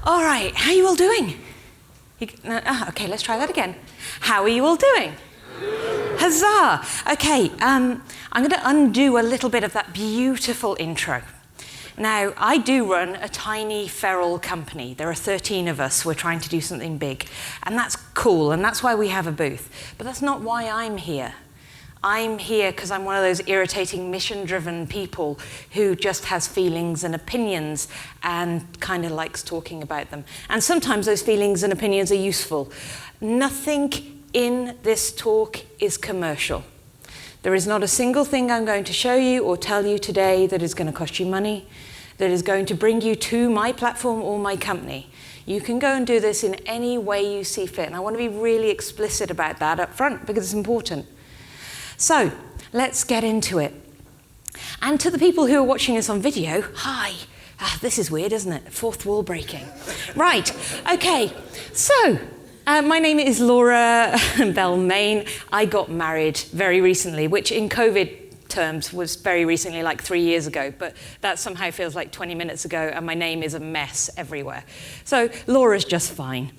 All right, how are you all doing? Okay, let's try that again. How are you all doing? Huzzah! Okay, I'm going to undo a little bit of that beautiful intro. Now, I do run a tiny feral company. There are 13 of us. We're trying to do something big. And that's cool, and that's why we have a booth. But that's not why I'm here. I'm here because I'm one of those irritating, mission-driven people who just has feelings and opinions and kind of likes talking about them. And sometimes those feelings and opinions are useful. Nothing in this talk is commercial. There is not a single thing I'm going to show you or tell you today that is going to cost you money, that is going to bring you to my platform or my company. You can go and do this in any way you see fit. And I want to be really explicit about that up front because it's important. So let's get into it. And to the people who are watching this on video, hi. This is weird, isn't it? Fourth wall breaking. Right, okay. So my name is Laura Bell-Main. I got married very recently, which in COVID terms was very recently, like 3 years ago, but that somehow feels like 20 minutes ago, and my name is a mess everywhere. So Laura's just fine.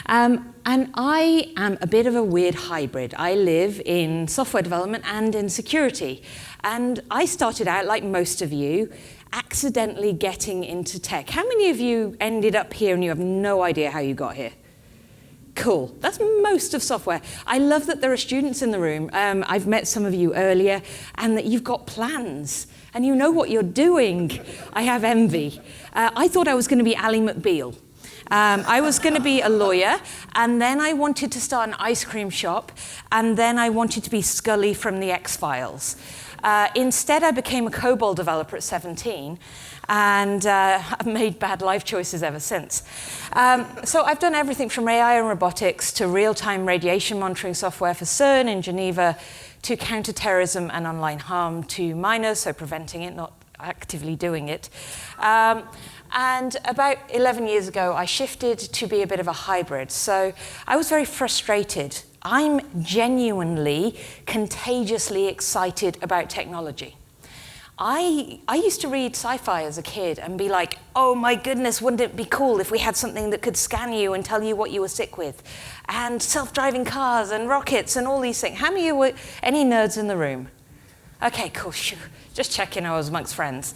And I am a bit of a weird hybrid. I live in software development and in security. And I started out, like most of you, accidentally getting into tech. How many of you ended up here and you have no idea how you got here? Cool. That's most of software. I love that there are students in the room. I've met some of you earlier, and that you've got plans, and you know what you're doing. I have envy. I thought I was going to be Ally McBeal. I was going to be a lawyer, and then I wanted to start an ice cream shop, and then I wanted to be Scully from the X-Files. Instead, I became a COBOL developer at 17, and I've made bad life choices ever since. So I've done everything from AI and robotics to real-time radiation monitoring software for CERN in Geneva to counterterrorism and online harm to minors, so preventing it, not actively doing it. And about 11 years ago, I shifted to be a bit of a hybrid. So I was very frustrated. I'm genuinely, contagiously excited about technology. I used to read sci-fi as a kid and be like, oh my goodness, wouldn't it be cool if we had something that could scan you and tell you what you were sick with? And self-driving cars and rockets and all these things. How many of you were any nerds in the room? Okay, cool, just checking I was amongst friends.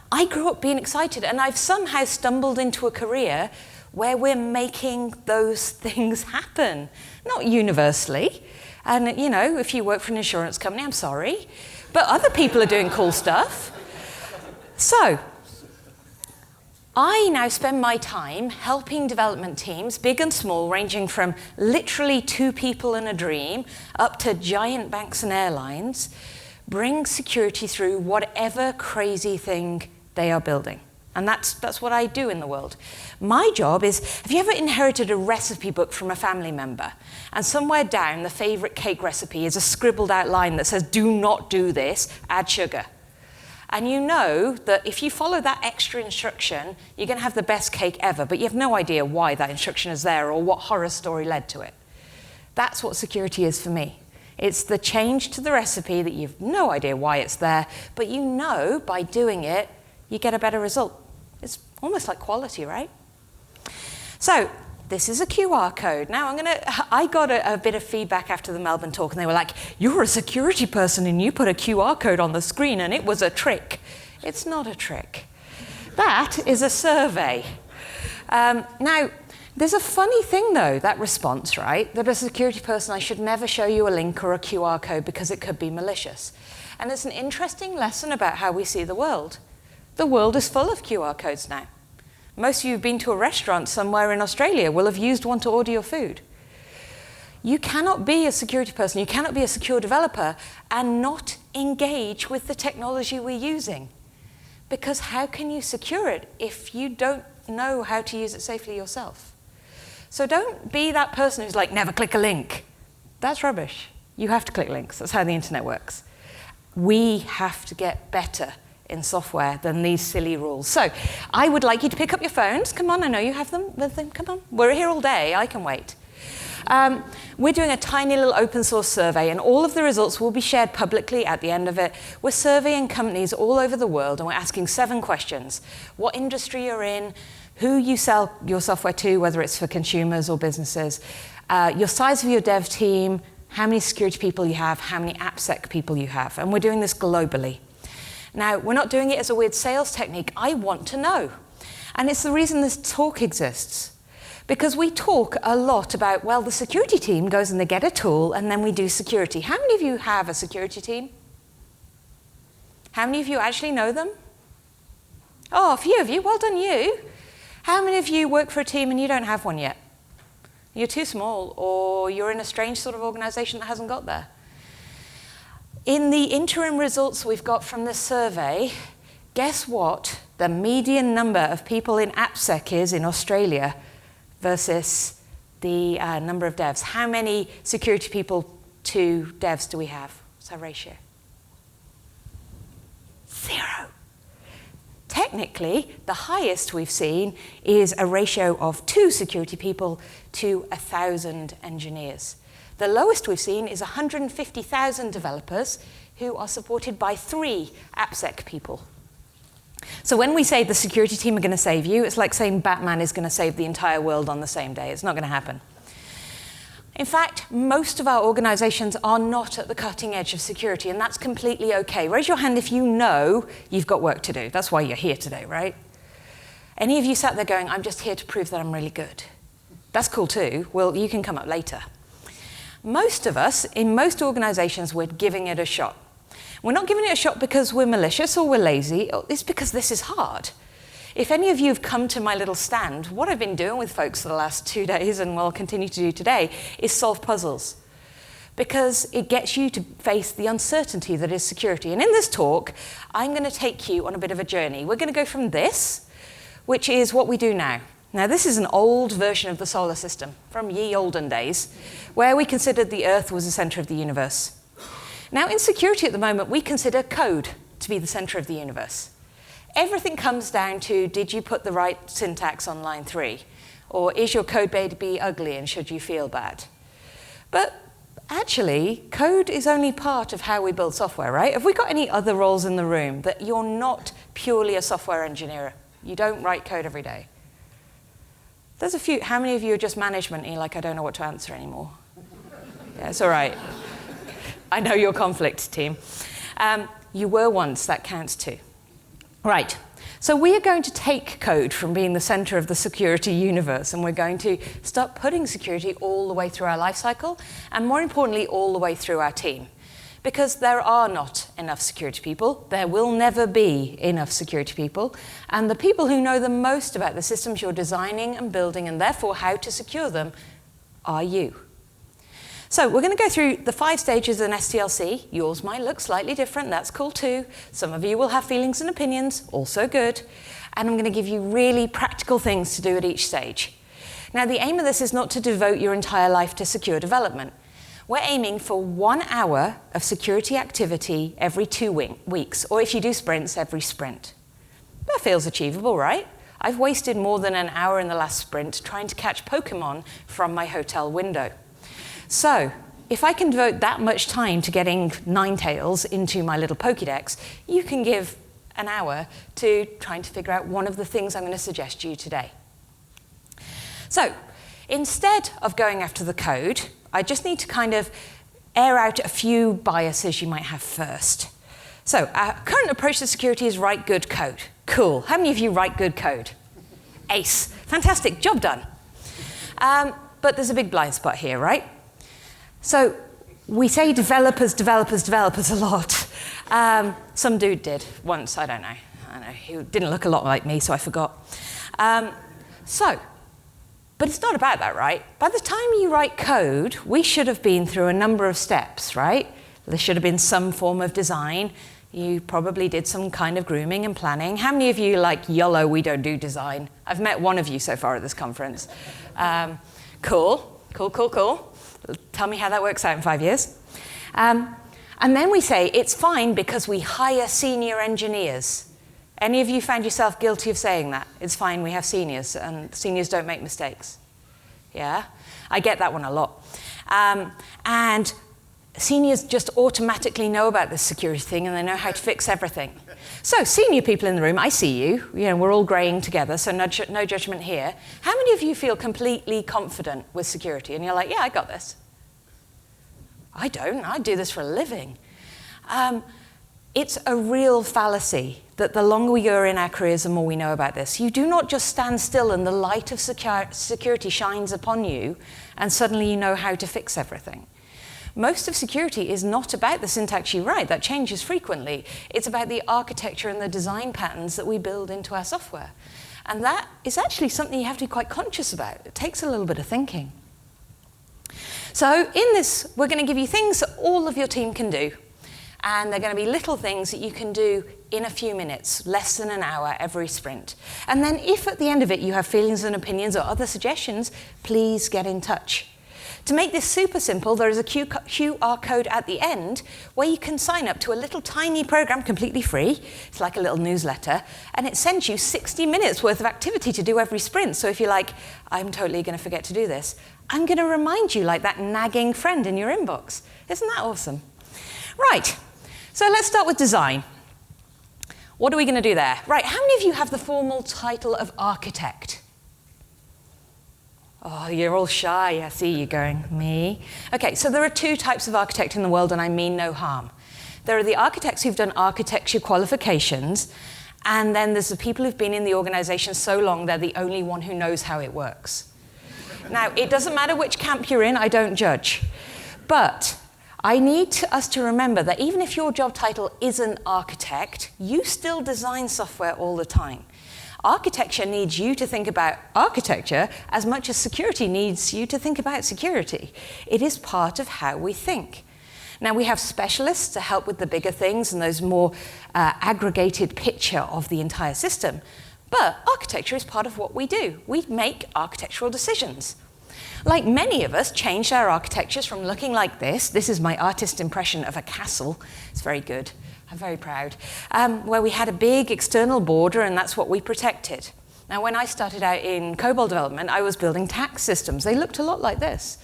I grew up being excited, and I've somehow stumbled into a career where we're making those things happen. Not universally. And, you know, if you work for an insurance company, I'm sorry. But other people are doing cool stuff. So I now spend my time helping development teams, big and small, ranging from literally 2 people and a dream up to giant banks and airlines, bring security through whatever crazy thing they are building. And that's what I do in the world. My job is, have you ever inherited a recipe book from a family member? And somewhere down, the favorite cake recipe is a scribbled out line that says, do not do this, add sugar. And you know that if you follow that extra instruction, you're going to have the best cake ever, but you have no idea why that instruction is there or what horror story led to it. That's what security is for me. It's the change to the recipe that you've no idea why it's there, but you know by doing it, you get a better result. It's almost like quality, right? So this is a QR code. Now I got a bit of feedback after the Melbourne talk, and they were like, you're a security person and you put a QR code on the screen and it was a trick. It's not a trick. That is a survey. Now, there's a funny thing though, that response, right? That as a security person, I should never show you a link or a QR code because it could be malicious. And it's an interesting lesson about how we see the world. The world is full of QR codes now. Most of you who've been to a restaurant somewhere in Australia will have used one to order your food. You cannot be a security person, you cannot be a secure developer and not engage with the technology we're using. Because how can you secure it if you don't know how to use it safely yourself? So don't be that person who's like, never click a link. That's rubbish. You have to click links. That's how the internet works. We have to get better in software than these silly rules. So I would like you to pick up your phones. Come on, I know you have them with them. Come on, we're here all day. I can wait. We're doing a tiny little open source survey, and all of the results will be shared publicly at the end of it. We're surveying companies all over the world, and we're asking 7 questions. What industry you're in, who you sell your software to, whether it's for consumers or businesses, your size of your dev team, how many security people you have, how many AppSec people you have. And we're doing this globally. Now, we're not doing it as a weird sales technique. I want to know. And it's the reason this talk exists. Because we talk a lot about, well, the security team goes and they get a tool, and then we do security. How many of you have a security team? How many of you actually know them? Oh, a few of you. Well done, you. How many of you work for a team and you don't have one yet? You're too small, or you're in a strange sort of organization that hasn't got there. In the interim results we've got from this survey, guess what the median number of people in AppSec is in Australia versus the number of devs? How many security people to devs do we have? What's our ratio? 0. Technically, the highest we've seen is a ratio of 2 security people to 1,000 engineers. The lowest we've seen is 150,000 developers who are supported by 3 AppSec people. So when we say the security team are going to save you, it's like saying Batman is going to save the entire world on the same day. It's not going to happen. In fact, most of our organizations are not at the cutting edge of security, and that's completely okay. Raise your hand if you know you've got work to do. That's why you're here today, right? Any of you sat there going, I'm just here to prove that I'm really good? That's cool too. Well, you can come up later. Most of us, in most organizations, we're giving it a shot. We're not giving it a shot because we're malicious or we're lazy. It's because this is hard. If any of you have come to my little stand, what I've been doing with folks for the last 2 days and will continue to do today is solve puzzles. Because it gets you to face the uncertainty that is security. And in this talk, I'm going to take you on a bit of a journey. We're going to go from this, which is what we do now. Now, this is an old version of the solar system from ye olden days, where we considered the Earth was the center of the universe. Now, in security at the moment, we consider code to be the center of the universe. Everything comes down to, did you put the right syntax on line 3? Or is your code baby ugly and should you feel bad? But actually, code is only part of how we build software, right? Have we got any other roles in the room that you're not purely a software engineer? You don't write code every day. There's a few. How many of you are just management and you're like, I don't know what to answer anymore? Yeah, it's all right. I know your conflict, team. You were once, that counts too. Right, so we are going to take code from being the center of the security universe, and we're going to start putting security all the way through our life cycle, and more importantly, all the way through our team. Because there are not enough security people, there will never be enough security people, and the people who know the most about the systems you're designing and building, and therefore how to secure them, are you. So we're going to go through the 5 stages of an SDLC. Yours might look slightly different. That's cool too. Some of you will have feelings and opinions. Also good. And I'm going to give you really practical things to do at each stage. Now, the aim of this is not to devote your entire life to secure development. We're aiming for 1 hour of security activity every 2 weeks, or if you do sprints, every sprint. That feels achievable, right? I've wasted more than an hour in the last sprint trying to catch Pokemon from my hotel window. So, if I can devote that much time to getting Ninetales into my little Pokédex, you can give an hour to trying to figure out one of the things I'm going to suggest to you today. So, instead of going after the code, I just need to kind of air out a few biases you might have first. So, our current approach to security is write good code. Cool. How many of you write good code? Ace. Fantastic. Job done. But there's a big blind spot here, right? So we say developers, developers, developers a lot. Some dude did once, I don't know. He didn't look a lot like me, so I forgot. But it's not about that, right? By the time you write code, we should have been through a number of steps, right? There should have been some form of design. You probably did some kind of grooming and planning. How many of you like, YOLO, we don't do design? I've met one of you so far at this conference. Cool. Tell me how that works out in 5 years. And then we say it's fine because we hire senior engineers. Any of you found yourself guilty of saying that? It's fine, we have seniors, and seniors don't make mistakes. Yeah? I get that one a lot. And seniors just automatically know about this security thing, and they know how to fix everything. So, senior people in the room, I see you. You know, we're all greying together, so no judgment here. How many of you feel completely confident with security? And you're like, yeah, I got this. I don't. I do this for a living. It's a real fallacy that the longer we are in our careers, the more we know about this. You do not just stand still and the light of security shines upon you and suddenly you know how to fix everything. Most of security is not about the syntax you write. That changes frequently. It's about the architecture and the design patterns that we build into our software. And that is actually something you have to be quite conscious about. It takes a little bit of thinking. So in this, we're going to give you things that all of your team can do. And they're going to be little things that you can do in a few minutes, less than an hour every sprint. And then if at the end of it you have feelings and opinions or other suggestions, please get in touch. To make this super simple, there is a QR code at the end where you can sign up to a little tiny program completely free. It's like a little newsletter, and it sends you 60 minutes worth of activity to do every sprint. So if you're like, I'm totally going to forget to do this, I'm going to remind you like that nagging friend in your inbox. Isn't that awesome? Right. So let's start with design. What are we going to do there? Right, how many of you have the formal title of architect? Oh, you're all shy. I see you going, me. Okay, so there are two types of architect in the world, and I mean no harm. There are the architects who've done architecture qualifications, and then there's the people who've been in the organization so long they're the only one who knows how it works. Now, it doesn't matter which camp you're in, I don't judge. But I need us to remember that even if your job title isn't architect, you still design software all the time. Architecture needs you to think about architecture as much as security needs you to think about security. It is part of how we think. Now, we have specialists to help with the bigger things and those more aggregated picture of the entire system. But architecture is part of what we do. We make architectural decisions. Like many of us changed our architectures from looking like this. This is my artist impression of a castle. It's very good. I'm very proud. Where we had a big external border, and that's what we protected. Now, when I started out in COBOL development, I was building tax systems. They looked a lot like this.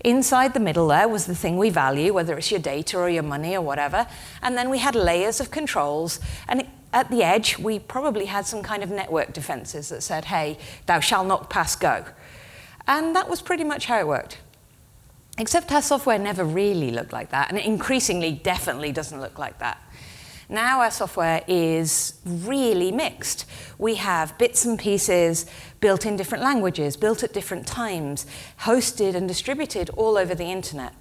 Inside the middle there was the thing we value, whether it's your data or your money or whatever. And then we had layers of controls. And at the edge, we probably had some kind of network defenses that said, hey, thou shalt not pass go. And that was pretty much how it worked. Except our software never really looked like that, and it increasingly definitely doesn't look like that. Now our software is really mixed. We have bits and pieces built in different languages, built at different times, hosted and distributed all over the internet.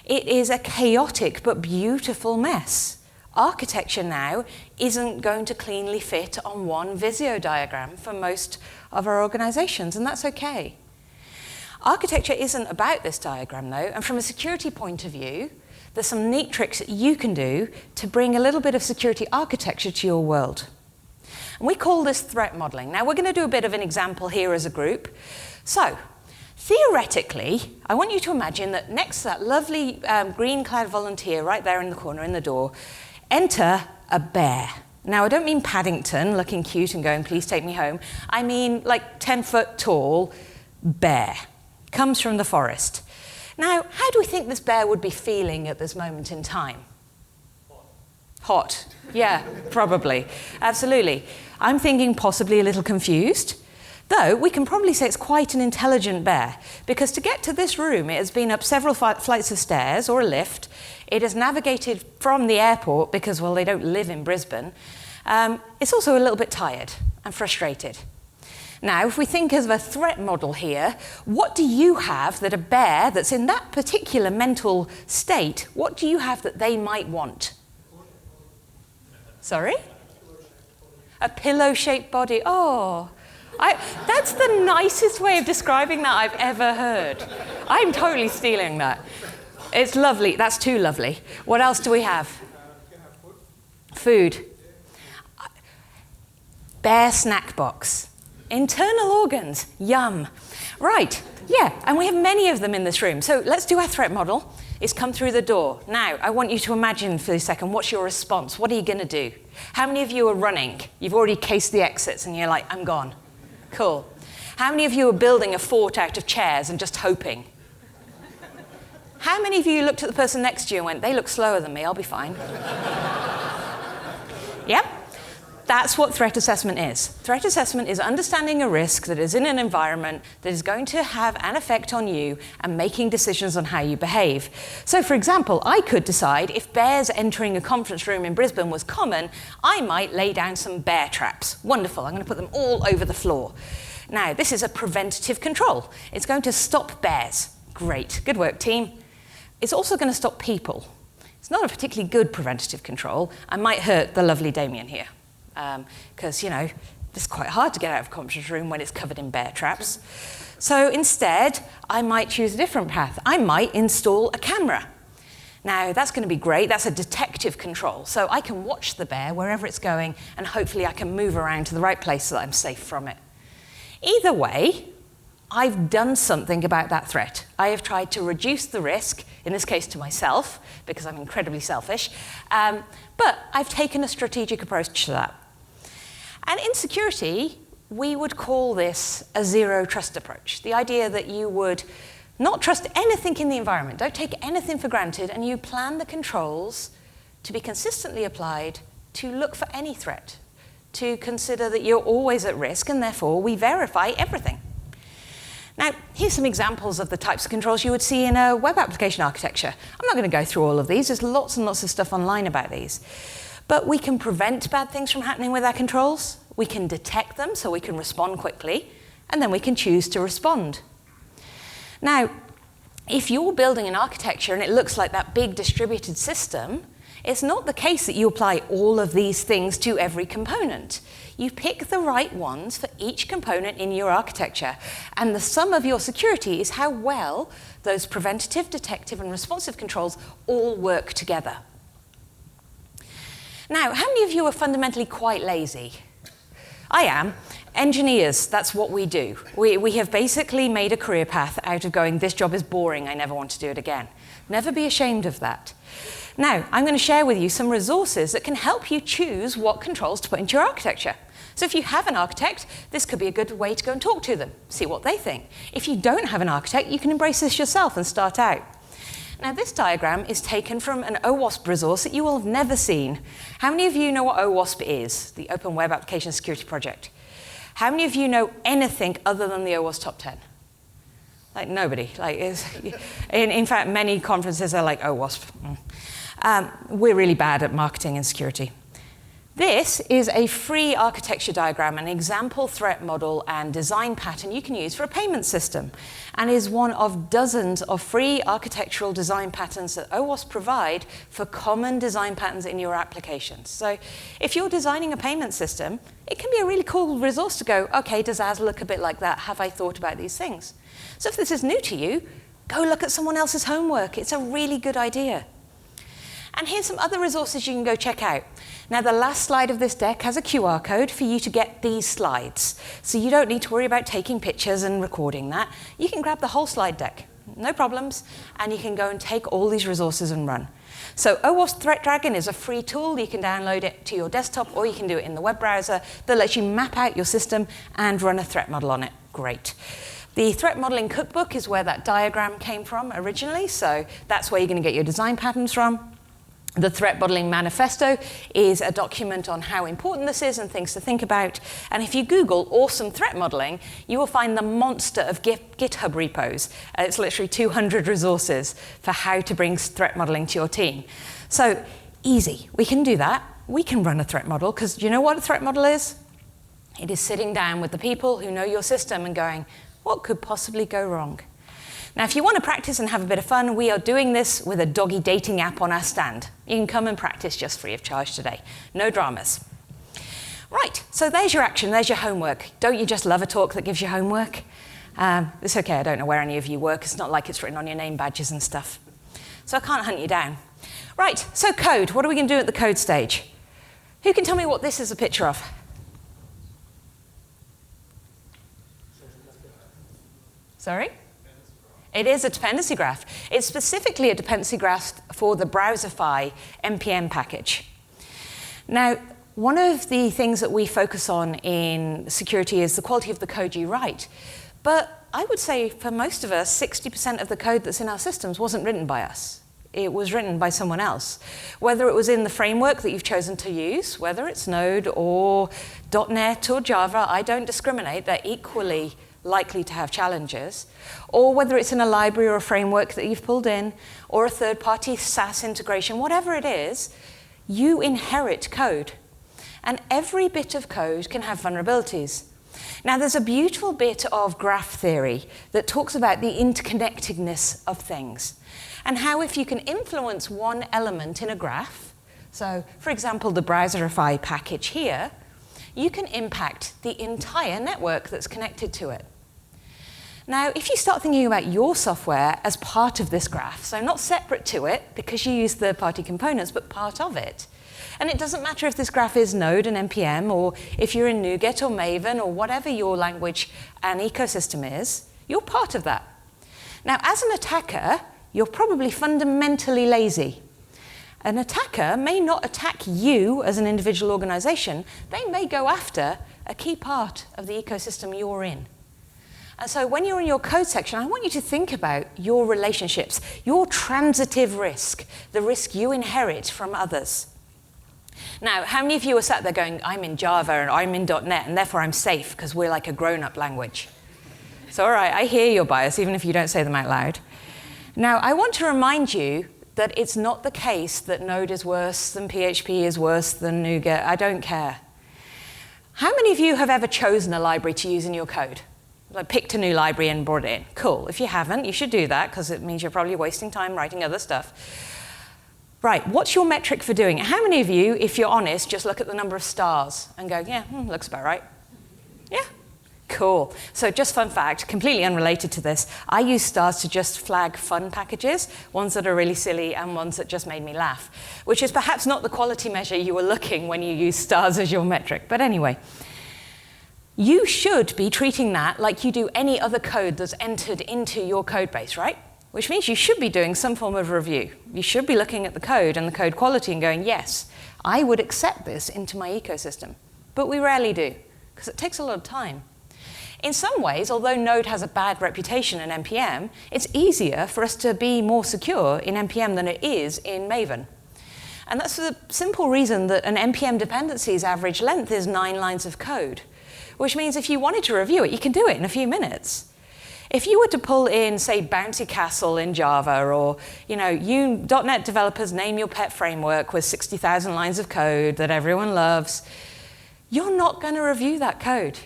It is a chaotic but beautiful mess. Architecture now isn't going to cleanly fit on one Visio diagram for most of our organizations, and that's okay. Architecture isn't about this diagram, though, and from a security point of view, there's some neat tricks that you can do to bring a little bit of security architecture to your world. And we call this threat modeling. Now, we're going to do a bit of an example here as a group. So, theoretically, I want you to imagine that next to that lovely green-clad volunteer right there in the corner in the door, enter a bear. Now, I don't mean Paddington looking cute and going, please take me home. I mean like 10-foot tall bear. Comes from the forest. Now, how do we think this bear would be feeling at this moment in time? Hot. Yeah, probably. Absolutely. I'm thinking possibly a little confused. Though, we can probably say it's quite an intelligent bear, because to get to this room, it has been up several flights of stairs, or a lift. It has navigated from the airport, because, well, they don't live in Brisbane. It's also a little bit tired and frustrated. Now, if we think of a threat model here, what do you have that a bear that's in that particular mental state, what do you have that they might want? Sorry? A pillow-shaped body. Oh, that's the nicest way of describing that I've ever heard. I'm totally stealing that. It's lovely. That's too lovely. What else do we have? Food. Bear snack box. Internal organs, yum. Right, yeah, and we have many of them in this room. So let's do our threat model. It's come through the door. Now, I want you to imagine for a second, what's your response? What are you going to do? How many of you are running? You've already cased the exits and you're like, I'm gone. Cool. How many of you are building a fort out of chairs and just hoping? How many of you looked at the person next to you and went, they look slower than me, I'll be fine? Yep. That's what threat assessment is. Threat assessment is understanding a risk that is in an environment that is going to have an effect on you and making decisions on how you behave. So for example, I could decide if bears entering a conference room in Brisbane was common, I might lay down some bear traps. Wonderful, I'm going to put them all over the floor. Now, this is a preventative control. It's going to stop bears. Great, good work, team. It's also going to stop people. It's not a particularly good preventative control. I might hurt the lovely Damien here. Because, you know, it's quite hard to get out of a conference room when it's covered in bear traps. So instead, I might choose a different path. I might install a camera. Now, that's going to be great. That's a detective control. So I can watch the bear wherever it's going, and hopefully I can move around to the right place so that I'm safe from it. Either way, I've done something about that threat. I have tried to reduce the risk, in this case to myself, because I'm incredibly selfish, but I've taken a strategic approach to that. And in security, we would call this a zero trust approach. The idea that you would not trust anything in the environment, don't take anything for granted, and you plan the controls to be consistently applied to look for any threat, to consider that you're always at risk, and therefore we verify everything. Now, here's some examples of the types of controls you would see in a web application architecture. I'm not going to go through all of these. There's lots and lots of stuff online about these. But we can prevent bad things from happening with our controls. We can detect them so we can respond quickly. And then we can choose to respond. Now, if you're building an architecture and it looks like that big distributed system, it's not the case that you apply all of these things to every component. You pick the right ones for each component in your architecture, and the sum of your security is how well those preventative, detective, and responsive controls all work together. Now, how many of you are fundamentally quite lazy? I am. Engineers, that's what we do. We have basically made a career path out of going, this job is boring, I never want to do it again. Never be ashamed of that. Now, I'm going to share with you some resources that can help you choose what controls to put into your architecture. So if you have an architect, this could be a good way to go and talk to them, see what they think. If you don't have an architect, you can embrace this yourself and start out. Now, this diagram is taken from an OWASP resource that you will have never seen. How many of you know what OWASP is, the Open Web Application Security Project? How many of you know anything other than the OWASP Top 10? Like nobody. Like, in fact, many conferences are like, OWASP. We're really bad at marketing and security. This is a free architecture diagram, an example threat model and design pattern you can use for a payment system, and is one of dozens of free architectural design patterns that OWASP provide for common design patterns in your applications. So if you're designing a payment system, it can be a really cool resource to go, okay, does ours look a bit like that? Have I thought about these things? So if this is new to you, go look at someone else's homework. It's a really good idea. And here's some other resources you can go check out. Now, the last slide of this deck has a QR code for you to get these slides. So you don't need to worry about taking pictures and recording that. You can grab the whole slide deck, no problems, and you can go and take all these resources and run. So OWASP Threat Dragon is a free tool. You can download it to your desktop, or you can do it in the web browser that lets you map out your system and run a threat model on it. Great. The Threat Modeling Cookbook is where that diagram came from originally, so that's where you're going to get your design patterns from. The Threat Modeling Manifesto is a document on how important this is and things to think about. And if you Google awesome threat modeling, you will find the monster of GitHub repos. It's literally 200 resources for how to bring threat modeling to your team. So easy, we can do that. We can run a threat model, because do you know what a threat model is? It is sitting down with the people who know your system and going, what could possibly go wrong? Now, if you want to practice and have a bit of fun, we are doing this with a doggy dating app on our stand. You can come and practice just free of charge today. No dramas. Right, so there's your action, there's your homework. Don't you just love a talk that gives you homework? It's okay, I don't know where any of you work. It's not like it's written on your name badges and stuff. So I can't hunt you down. Right, so code. What are we going to do at the code stage? Who can tell me what this is a picture of? Sorry? It is a dependency graph. It's specifically a dependency graph for the Browserify NPM package. Now, one of the things that we focus on in security is the quality of the code you write. But I would say for most of us, 60% of the code that's in our systems wasn't written by us. it was written by someone else. Whether it was in the framework that you've chosen to use, whether it's Node or .NET or Java, I don't discriminate, they're equally likely to have challenges, or whether it's in a library or a framework that you've pulled in, or a third-party SaaS integration, whatever it is, you inherit code. And every bit of code can have vulnerabilities. Now, there's a beautiful bit of graph theory that talks about the interconnectedness of things, and how if you can influence one element in a graph, so, for example, the Browserify package here, you can impact the entire network that's connected to it. Now, if you start thinking about your software as part of this graph, so not separate to it because you use third-party components, but part of it, and it doesn't matter if this graph is Node and NPM, or if you're in NuGet or Maven, or whatever your language and ecosystem is, you're part of that. Now, as an attacker, you're probably fundamentally lazy. An attacker may not attack you as an individual organization. They may go after a key part of the ecosystem you're in. And so when you're in your code section, I want you to think about your relationships, your transitive risk, the risk you inherit from others. Now, how many of you are sat there going, I'm in Java and I'm in .NET, and therefore I'm safe because we're like a grown-up language? So all right, I hear your bias, even if you don't say them out loud. Now, I want to remind you that it's not the case that Node is worse than PHP is worse than NuGet. I don't care. How many of you have ever chosen a library to use in your code? Like picked a new library and brought it in? Cool. If you haven't, you should do that because it means you're probably wasting time writing other stuff. Right, what's your metric for doing it? How many of you, if you're honest, just look at the number of stars and go, yeah, looks about right? Yeah? Cool. So just fun fact, completely unrelated to this, I use stars to just flag fun packages, ones that are really silly and ones that just made me laugh, which is perhaps not the quality measure you were looking when you use stars as your metric. But anyway, you should be treating that like you do any other code that's entered into your code base, right? Which means you should be doing some form of review. You should be looking at the code and the code quality and going, yes, I would accept this into my ecosystem. But we rarely do, because it takes a lot of time. In some ways, although Node has a bad reputation in NPM, it's easier for us to be more secure in NPM than it is in Maven. And that's for the simple reason that an NPM dependency's average length is 9 lines of code, which means if you wanted to review it, you can do it in a few minutes. If you were to pull in, say, Bouncy Castle in Java, or you .NET developers name your pet framework with 60,000 lines of code that everyone loves, you're not going to review that code.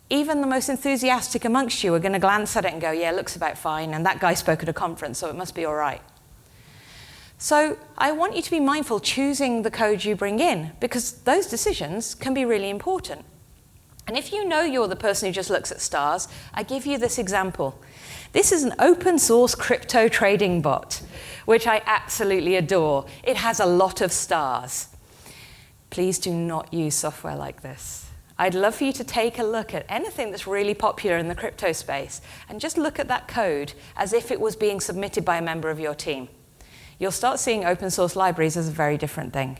Even the most enthusiastic amongst you are going to glance at it and go, yeah, it looks about fine, and that guy spoke at a conference, so it must be all right. So I want you to be mindful choosing the code you bring in, because those decisions can be really important. And if you know you're the person who just looks at stars, I give you this example. This is an open source crypto trading bot, which I absolutely adore. It has a lot of stars. Please do not use software like this. I'd love for you to take a look at anything that's really popular in the crypto space and just look at that code as if it was being submitted by a member of your team. You'll start seeing open source libraries as a very different thing.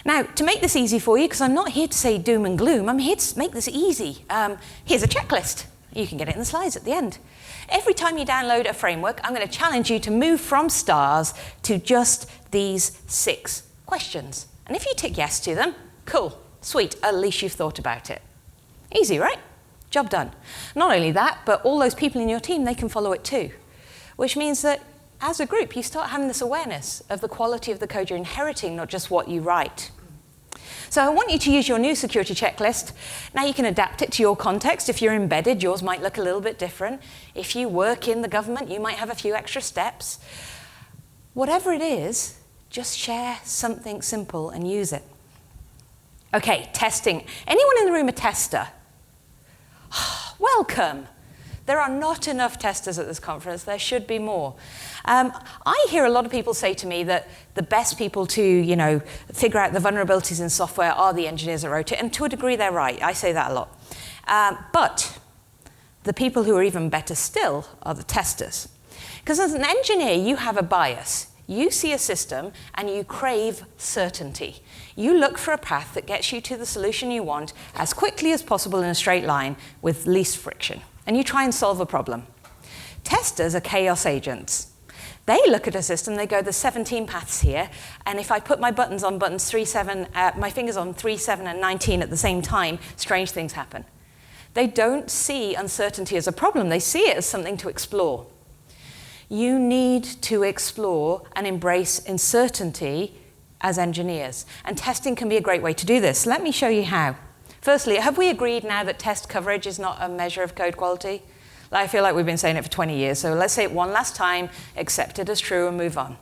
Now, to make this easy for you, because I'm not here to say doom and gloom, I'm here to make this easy. Here's a checklist. You can get it in the slides at the end. Every time you download a framework, I'm going to challenge you to move from stars to just these 6 questions. And if you tick yes to them, cool, sweet, at least you've thought about it. Easy, right? Job done. Not only that, but all those people in your team, they can follow it too. Which means that as a group, you start having this awareness of the quality of the code you're inheriting, not just what you write. So I want you to use your new security checklist. Now you can adapt it to your context. If you're embedded, yours might look a little bit different. If you work in the government, you might have a few extra steps. Whatever it is, just share something simple and use it. Okay, testing. Anyone in the room a tester? Welcome. There are not enough testers at this conference. There should be more. I hear a lot of people say to me that the best people to, figure out the vulnerabilities in software are the engineers that wrote it, and to a degree they're right. I say that a lot. But the people who are even better still are the testers. Because as an engineer, you have a bias. You see a system and you crave certainty. You look for a path that gets you to the solution you want as quickly as possible in a straight line with least friction. And you try and solve a problem. Testers are chaos agents. They look at a system, they go, there's 17 paths here, and if I put my buttons on buttons 3, 7, my fingers on 3, 7, and 19 at the same time, strange things happen. They don't see uncertainty as a problem, they see it as something to explore. You need to explore and embrace uncertainty as engineers, and testing can be a great way to do this. Let me show you how. Firstly, have we agreed now that test coverage is not a measure of code quality? I feel like we've been saying it for 20 years, so let's say it one last time, accept it as true, and move on.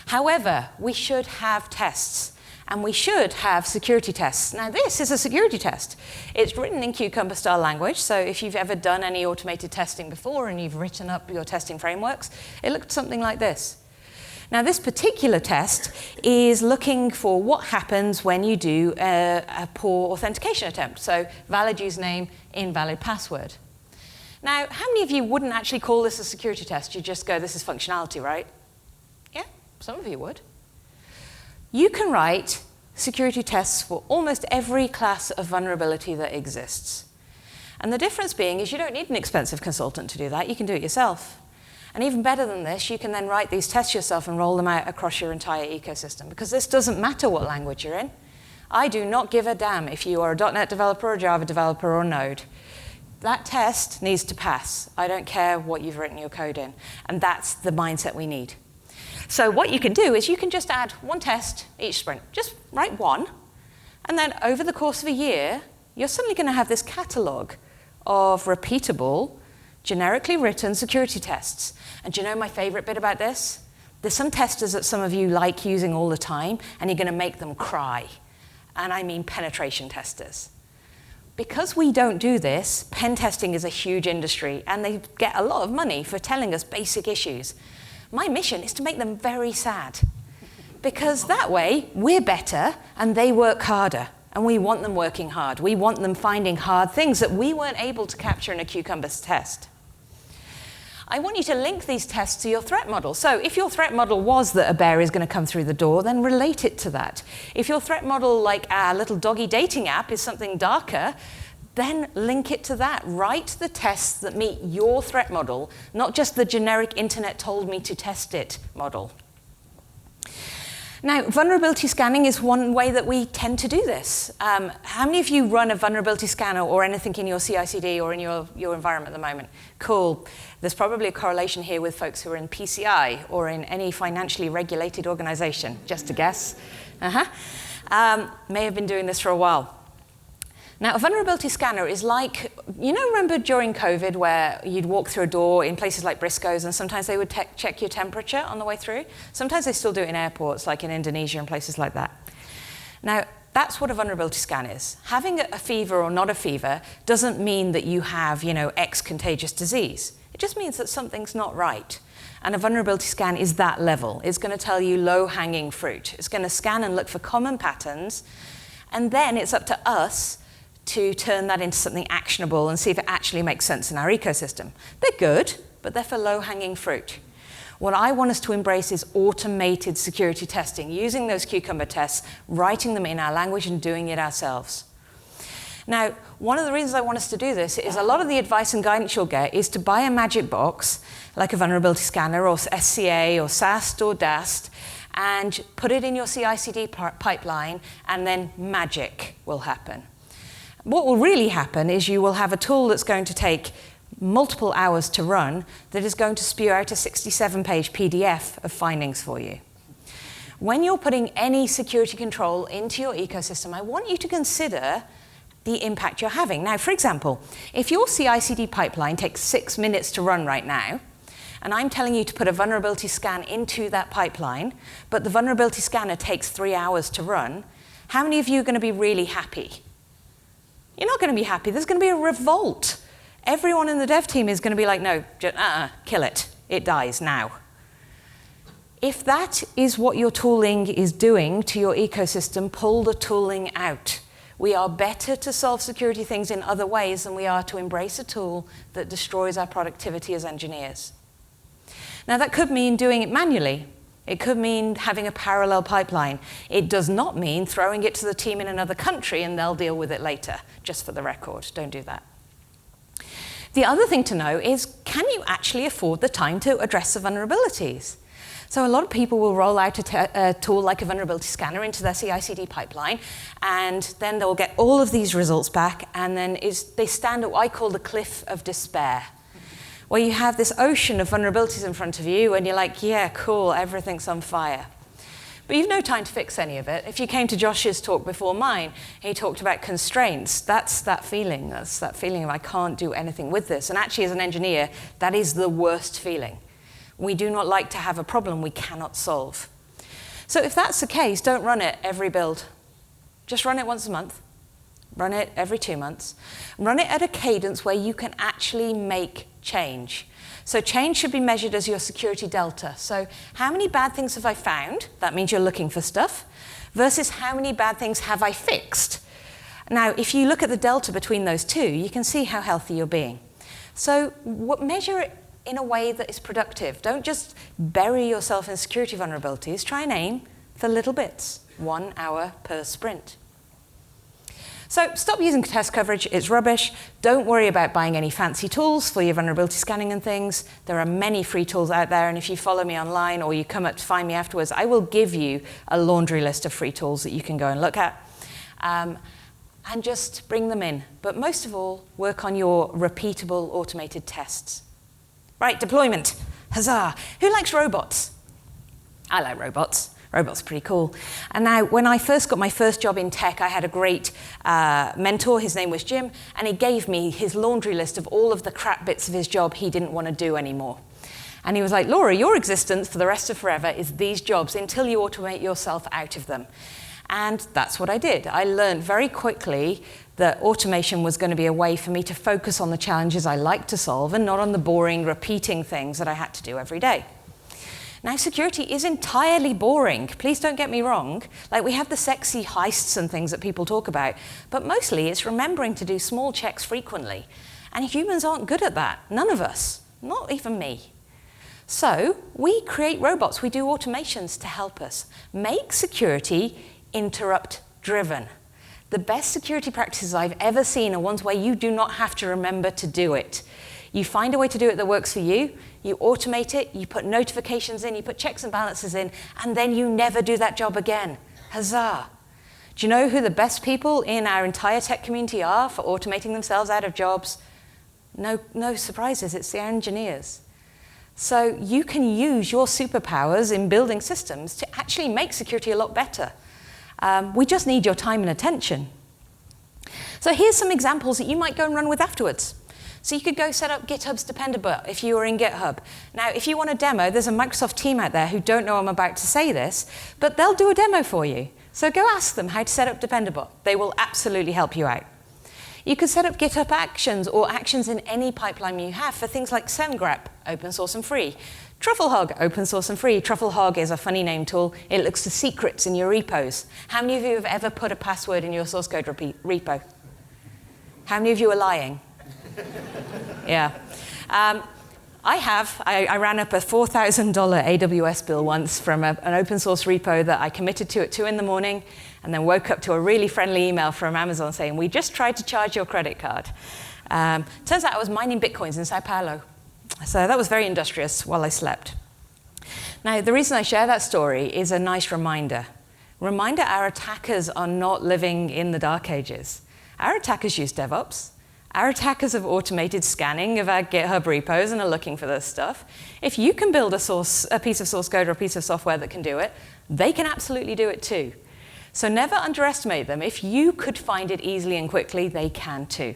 However, we should have tests, and we should have security tests. Now, this is a security test. It's written in Cucumber-style language, so if you've ever done any automated testing before and you've written up your testing frameworks, it looks something like this. Now, this particular test is looking for what happens when you do a poor authentication attempt. So, valid username, invalid password. Now, how many of you wouldn't actually call this a security test? You just go, this is functionality, right? Yeah, some of you would. You can write security tests for almost every class of vulnerability that exists. And the difference being is you don't need an expensive consultant to do that. You can do it yourself. And even better than this, you can then write these tests yourself and roll them out across your entire ecosystem, because this doesn't matter what language you're in. I do not give a damn if you are a .NET developer, or Java developer, or Node. That test needs to pass. I don't care what you've written your code in. And that's the mindset we need. So what you can do is you can just add one test each sprint. Just write one. And then over the course of a year, you're suddenly going to have this catalog of repeatable, generically written security tests. And do you know my favorite bit about this? There's some testers that some of you like using all the time, and you're going to make them cry. And I mean penetration testers. Because we don't do this, pen testing is a huge industry, and they get a lot of money for telling us basic issues. My mission is to make them very sad. Because that way, we're better, and they work harder. And we want them working hard. We want them finding hard things that we weren't able to capture in a Cucumber's test. I want you to link these tests to your threat model. So if your threat model was that a bear is going to come through the door, then relate it to that. If your threat model, like our little doggy dating app, is something darker, then link it to that. Write the tests that meet your threat model, not just the generic internet told me to test it model. Now, vulnerability scanning is one way that we tend to do this. How many of you run a vulnerability scanner or anything in your CI/CD or in your environment at the moment? Cool. There's probably a correlation here with folks who are in PCI or in any financially regulated organization, just to guess. May have been doing this for a while. Now, a vulnerability scanner is like, remember during COVID where you'd walk through a door in places like Briscoe's and sometimes they would check your temperature on the way through? Sometimes they still do it in airports, like in Indonesia and places like that. Now, that's what a vulnerability scan is. Having a fever or not a fever doesn't mean that you have, X contagious disease. It just means that something's not right. And a vulnerability scan is that level. It's going to tell you low-hanging fruit. It's going to scan and look for common patterns, and then it's up to us to turn that into something actionable and see if it actually makes sense in our ecosystem. They're good, but they're for low-hanging fruit. What I want us to embrace is automated security testing, using those Cucumber tests, writing them in our language and doing it ourselves. Now, one of the reasons I want us to do this is a lot of the advice and guidance you'll get is to buy a magic box, like a vulnerability scanner or SCA or SAST or DAST, and put it in your CI/CD pipeline, and then magic will happen. What will really happen is you will have a tool that's going to take multiple hours to run that is going to spew out a 67-page PDF of findings for you. When you're putting any security control into your ecosystem, I want you to consider the impact you're having. Now, for example, if your CI/CD pipeline takes 6 minutes to run right now, and I'm telling you to put a vulnerability scan into that pipeline, but the vulnerability scanner takes 3 hours to run, how many of you are going to be really happy? You're not going to be happy. There's going to be a revolt. Everyone in the dev team is going to be like, no, kill it. It dies now. If that is what your tooling is doing to your ecosystem, pull the tooling out. We are better to solve security things in other ways than we are to embrace a tool that destroys our productivity as engineers. Now, that could mean doing it manually. It could mean having a parallel pipeline. It does not mean throwing it to the team in another country and they'll deal with it later, just for the record. Don't do that. The other thing to know is, can you actually afford the time to address the vulnerabilities? So a lot of people will roll out a tool like a vulnerability scanner into their CI/CD pipeline, and then they'll get all of these results back, and then they stand at what I call the cliff of despair, where you have this ocean of vulnerabilities in front of you, and you're like, yeah, cool, everything's on fire. But you've no time to fix any of it. If you came to Josh's talk before mine, he talked about constraints. That's that feeling. That's that feeling of I can't do anything with this. And actually, as an engineer, that is the worst feeling. We do not like to have a problem we cannot solve. So if that's the case, don't run it every build. Just run it once a month. Run it every 2 months. Run it at a cadence where you can actually make change. So change should be measured as your security delta. So how many bad things have I found? That means you're looking for stuff. Versus how many bad things have I fixed? Now, if you look at the delta between those two, you can see how healthy you're being. So measure it in a way that is productive. Don't just bury yourself in security vulnerabilities. Try and aim for little bits, 1 hour per sprint. So stop using test coverage, it's rubbish. Don't worry about buying any fancy tools for your vulnerability scanning and things. There are many free tools out there, and if you follow me online or you come up to find me afterwards, I will give you a laundry list of free tools that you can go and look at. And just bring them in. But most of all, work on your repeatable automated tests. Right, deployment. Huzzah. Who likes robots? I like robots. Robots are pretty cool. And now, when I first got my first job in tech, I had a great mentor. His name was Jim, and he gave me his laundry list of all of the crap bits of his job he didn't want to do anymore. And he was like, Laura, your existence for the rest of forever is these jobs until you automate yourself out of them. And that's what I did. I learned very quickly that automation was going to be a way for me to focus on the challenges I like to solve and not on the boring, repeating things that I had to do every day. Now, security is entirely boring. Please don't get me wrong. Like, we have the sexy heists and things that people talk about, but mostly it's remembering to do small checks frequently. And humans aren't good at that. None of us. Not even me. So we create robots. We do automations to help us. Make security interrupt-driven. The best security practices I've ever seen are ones where you do not have to remember to do it. You find a way to do it that works for you, you automate it, you put notifications in, you put checks and balances in, and then you never do that job again. Huzzah. Do you know who the best people in our entire tech community are for automating themselves out of jobs? No surprises, it's the engineers. So you can use your superpowers in building systems to actually make security a lot better. We just need your time and attention. So here's some examples that you might go and run with afterwards. So you could go set up GitHub's Dependable if you were in GitHub. Now, if you want a demo, there's a Microsoft team out there who don't know I'm about to say this, but they'll do a demo for you. So go ask them how to set up Dependable. They will absolutely help you out. You could set up GitHub Actions or actions in any pipeline you have for things like SendGrep, open source and free. TruffleHog, open source and free. TruffleHog is a funny name tool. It looks for secrets in your repos. How many of you have ever put a password in your source code repo? How many of you are lying? Yeah. I have. I ran up a $4,000 AWS bill once from an open source repo that I committed to at 2 in the morning, and then woke up to a really friendly email from Amazon saying, we just tried to charge your credit card. Turns out I was mining Bitcoins in Sao Paulo. So that was very industrious while I slept. Now, the reason I share that story is a nice reminder. Reminder our attackers are not living in the dark ages. Our attackers use DevOps. Our attackers have automated scanning of our GitHub repos and are looking for this stuff. If you can build a piece of source code or a piece of software that can do it, they can absolutely do it too. So never underestimate them. If you could find it easily and quickly, they can too.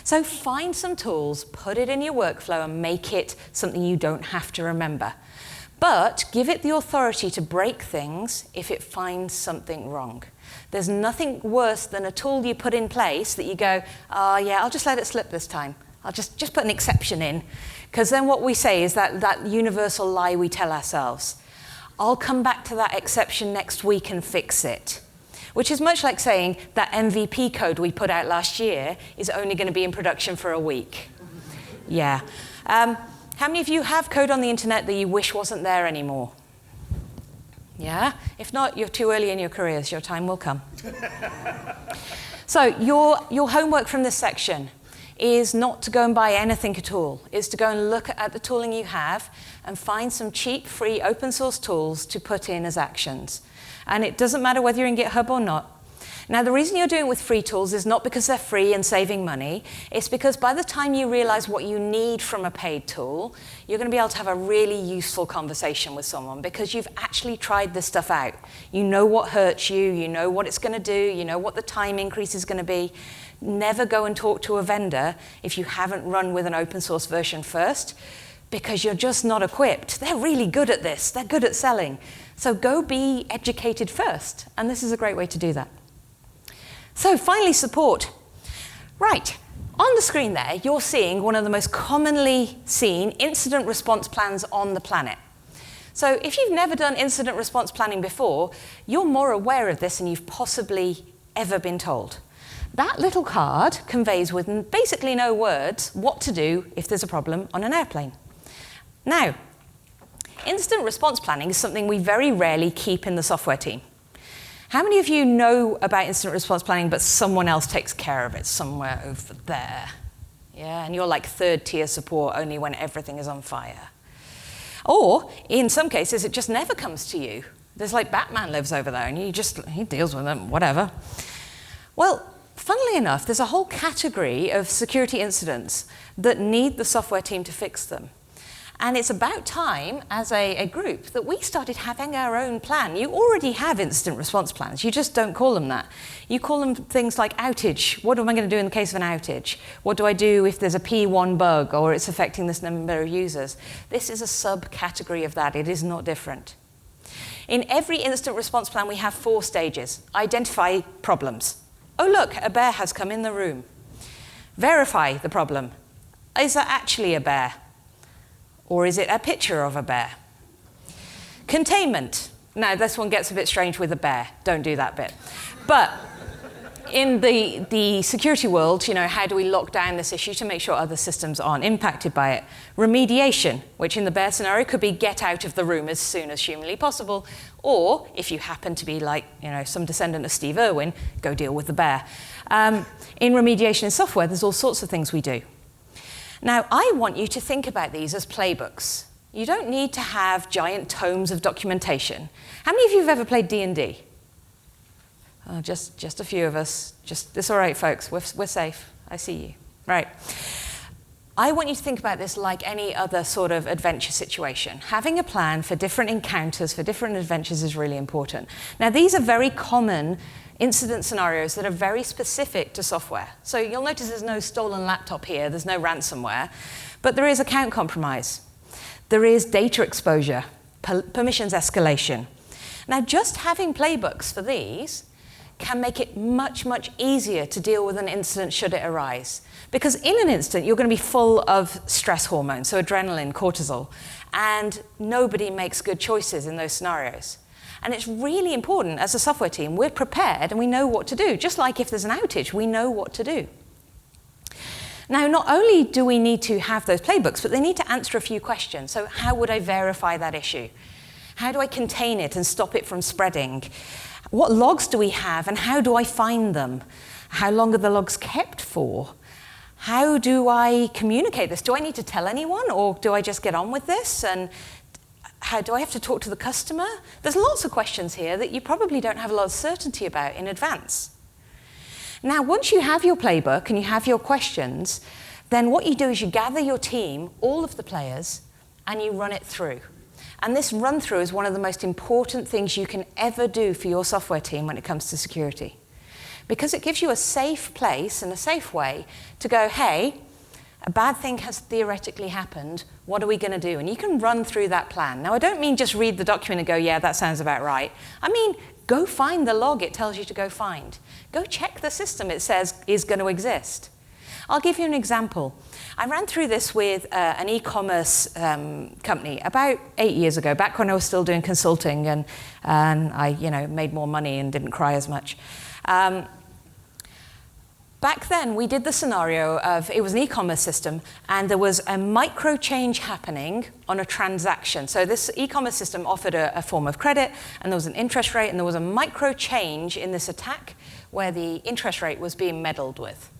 So find some tools, put it in your workflow, and make it something you don't have to remember. But give it the authority to break things if it finds something wrong. There's nothing worse than a tool you put in place that you go, oh yeah, I'll just let it slip this time. I'll just put an exception in. Because then what we say is that universal lie we tell ourselves. I'll come back to that exception next week and fix it. Which is much like saying that MVP code we put out last year is only going to be in production for a week. Yeah. How many of you have code on the internet that you wish wasn't there anymore? Yeah? If not, you're too early in your careers. Your time will come. So your homework from this section is not to go and buy anything at all. It's to go and look at the tooling you have and find some cheap, free, open source tools to put in as actions. And it doesn't matter whether you're in GitHub or not. Now, the reason you're doing it with free tools is not because they're free and saving money. It's because by the time you realize what you need from a paid tool, you're going to be able to have a really useful conversation with someone because you've actually tried this stuff out. You know what hurts you, you know what it's going to do, you know what the time increase is going to be. Never go and talk to a vendor if you haven't run with an open source version first, because you're just not equipped. They're really good at this. They're good at selling. So go be educated first, and this is a great way to do that. So finally, support. Right, on the screen there, you're seeing one of the most commonly seen incident response plans on the planet. So if you've never done incident response planning before, you're more aware of this than you've possibly ever been told. That little card conveys with basically no words what to do if there's a problem on an airplane. Now, incident response planning is something we very rarely keep in the software team. How many of you know about incident response planning, but someone else takes care of it somewhere over there? Yeah, and you're like third-tier support only when everything is on fire. Or, in some cases, it just never comes to you. There's like Batman lives over there, and he deals with them, whatever. Well, funnily enough, there's a whole category of security incidents that need the software team to fix them. And it's about time, as a group, that we started having our own plan. You already have incident response plans. You just don't call them that. You call them things like outage. What am I going to do in the case of an outage? What do I do if there's a P1 bug or it's affecting this number of users? This is a subcategory of that. It is not different. In every incident response plan, we have 4 stages. Identify problems. Oh, look, a bear has come in the room. Verify the problem. Is that actually a bear? Or is it a picture of a bear? Containment. Now, this one gets a bit strange with a bear. Don't do that bit. But in the security world, how do we lock down this issue to make sure other systems aren't impacted by it? Remediation, which in the bear scenario could be get out of the room as soon as humanly possible. Or, if you happen to be like, some descendant of Steve Irwin, go deal with the bear. In remediation in software, there's all sorts of things we do. Now, I want you to think about these as playbooks. You don't need to have giant tomes of documentation. How many of you have ever played D&D? Oh, just a few of us. It's all right, folks. We're safe. I see you. Right. I want you to think about this like any other sort of adventure situation. Having a plan for different encounters, for different adventures is really important. Now, these are very common incident scenarios that are very specific to software. So you'll notice there's no stolen laptop here, there's no ransomware, but there is account compromise. There is data exposure, permissions escalation. Now, just having playbooks for these can make it much, much easier to deal with an incident should it arise. Because in an incident, you're going to be full of stress hormones, so adrenaline, cortisol, and nobody makes good choices in those scenarios. And it's really important as a software team, we're prepared and we know what to do. Just like if there's an outage, we know what to do. Now, not only do we need to have those playbooks, but they need to answer a few questions. So how would I verify that issue? How do I contain it and stop it from spreading? What logs do we have and how do I find them? How long are the logs kept for? How do I communicate this? Do I need to tell anyone or do I just get on with this? And how do I have to talk to the customer? There's lots of questions here that you probably don't have a lot of certainty about in advance. Now, once you have your playbook and you have your questions, then what you do is you gather your team, all of the players, and you run it through. And this run-through is one of the most important things you can ever do for your software team when it comes to security. Because it gives you a safe place and a safe way to go, hey, a bad thing has theoretically happened, what are we going to do? And you can run through that plan. Now, I don't mean just read the document and go, yeah, that sounds about right. I mean, go find the log it tells you to go find. Go check the system it says is going to exist. I'll give you an example. I ran through this with an e-commerce company about 8 years ago, back when I was still doing consulting and I made more money and didn't cry as much. Back then, we did the scenario of, it was an e-commerce system, and there was a micro change happening on a transaction. So this e-commerce system offered a form of credit, and there was an interest rate, and there was a micro change in this attack where the interest rate was being meddled with.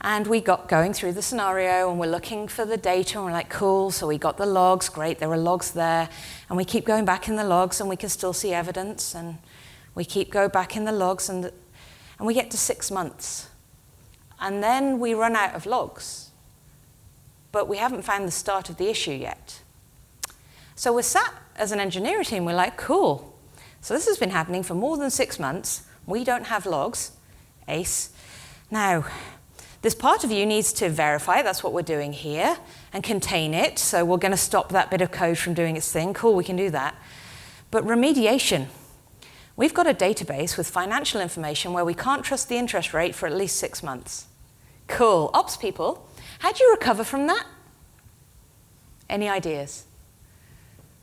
And we got going through the scenario, and we're looking for the data, and we're like, cool, so we got the logs, great, there are logs there. And we keep going back in the logs, and we can still see evidence, and we keep going back in the logs, and we get to 6 months. And then we run out of logs, but we haven't found the start of the issue yet. So we're sat as an engineering team, we're like, cool. So this has been happening for more than 6 months. We don't have logs. Ace. Now, this part of you needs to verify, that's what we're doing here, and contain it. So we're going to stop that bit of code from doing its thing. Cool, we can do that. But remediation. We've got a database with financial information where we can't trust the interest rate for at least 6 months. Cool. Ops people, how do you recover from that? Any ideas?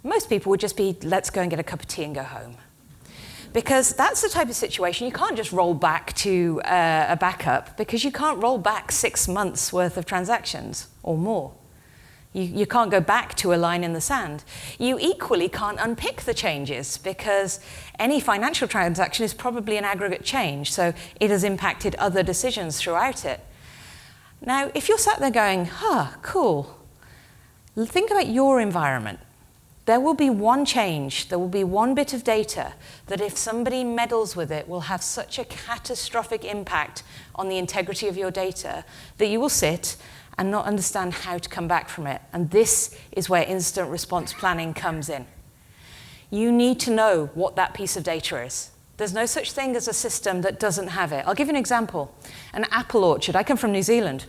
Most people would just be, let's go and get a cup of tea and go home. Because that's the type of situation, you can't just roll back to a backup, because you can't roll back 6 months worth of transactions or more. You can't go back to a line in the sand. You equally can't unpick the changes, because any financial transaction is probably an aggregate change, so it has impacted other decisions throughout it. Now, if you're sat there going, cool, think about your environment. There will be one change, there will be one bit of data that if somebody meddles with it will have such a catastrophic impact on the integrity of your data that you will sit and not understand how to come back from it. And this is where incident response planning comes in. You need to know what that piece of data is. There's no such thing as a system that doesn't have it. I'll give you an example. An apple orchard. I come from New Zealand.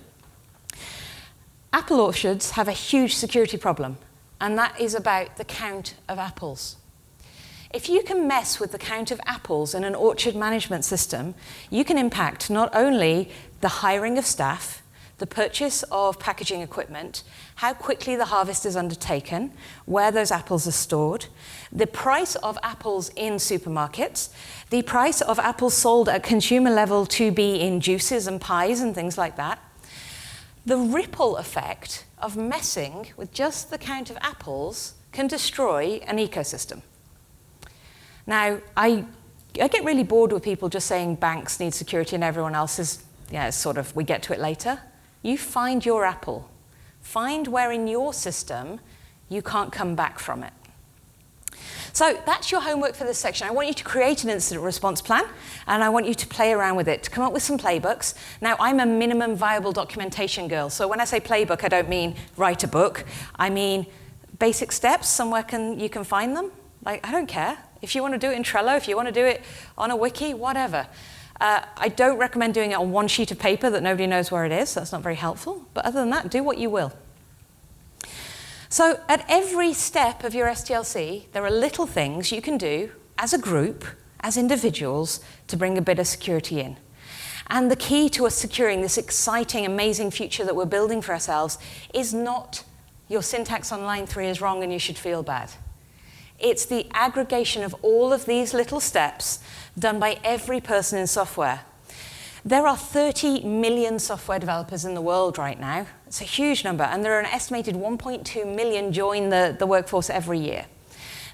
Apple orchards have a huge security problem, and that is about the count of apples. If you can mess with the count of apples in an orchard management system, you can impact not only the hiring of staff, the purchase of packaging equipment, how quickly the harvest is undertaken, where those apples are stored, the price of apples in supermarkets, the price of apples sold at consumer level to be in juices and pies and things like that. The ripple effect of messing with just the count of apples can destroy an ecosystem. Now, I get really bored with people just saying banks need security and everyone else is, it's sort of, we get to it later. You find your apple. Find where in your system you can't come back from it. So that's your homework for this section. I want you to create an incident response plan, and I want you to play around with it, to come up with some playbooks. Now, I'm a minimum viable documentation girl, so when I say playbook, I don't mean write a book. I mean basic steps, somewhere you can find them. Like, I don't care. If you want to do it in Trello, if you want to do it on a wiki, whatever. I don't recommend doing it on one sheet of paper that nobody knows where it is. That's not very helpful. But other than that, do what you will. So at every step of your SDLC, there are little things you can do as a group, as individuals, to bring a bit of security in. And the key to us securing this exciting, amazing future that we're building for ourselves is not your syntax on line 3 is wrong and you should feel bad. It's the aggregation of all of these little steps done by every person in software. There are 30 million software developers in the world right now. It's a huge number, and there are an estimated 1.2 million join the workforce every year.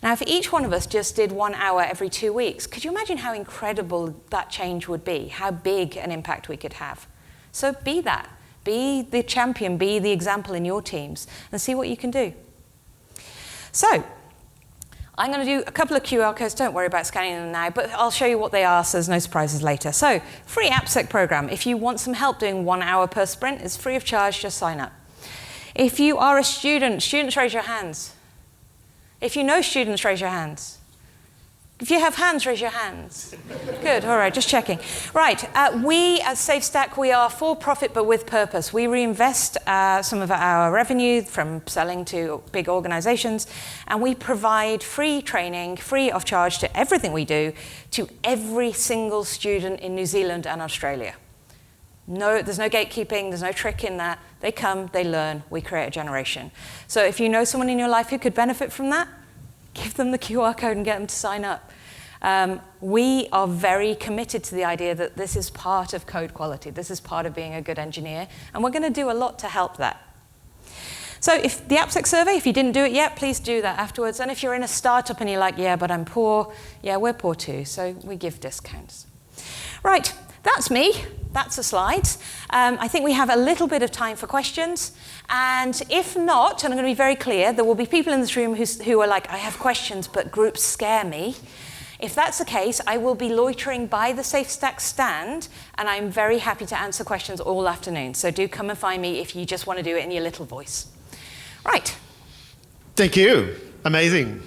Now, if each one of us just did 1 hour every 2 weeks, could you imagine how incredible that change would be, how big an impact we could have? So be that. Be the champion, be the example in your teams, and see what you can do. So, I'm going to do a couple of QR codes. Don't worry about scanning them now, but I'll show you what they are so there's no surprises later. So, free AppSec program. If you want some help doing 1 hour per sprint, it's free of charge, just sign up. If you are a student, students raise your hands. If you know students, raise your hands. If you have hands, raise your hands. Good, all right, just checking. Right, we as SafeStack, we are for profit but with purpose. We reinvest some of our revenue from selling to big organizations, and we provide free training, free of charge to everything we do, to every single student in New Zealand and Australia. No, there's no gatekeeping, there's no trick in that. They come, they learn, we create a generation. So if you know someone in your life who could benefit from that, give them the QR code and get them to sign up. We are very committed to the idea that this is part of code quality. This is part of being a good engineer, and we're going to do a lot to help that. So if the AppSec survey, if you didn't do it yet, please do that afterwards. And if you're in a startup and you're like, yeah, but I'm poor, yeah, we're poor too, so we give discounts. Right, that's me. that's the slides. I think we have a little bit of time for questions. And if not, and I'm going to be very clear, there will be people in this room who are like, I have questions, but groups scare me. If that's the case, I will be loitering by the SafeStack stand, and I'm very happy to answer questions all afternoon. So do come and find me if you just want to do it in your little voice. Right. Thank you. Amazing.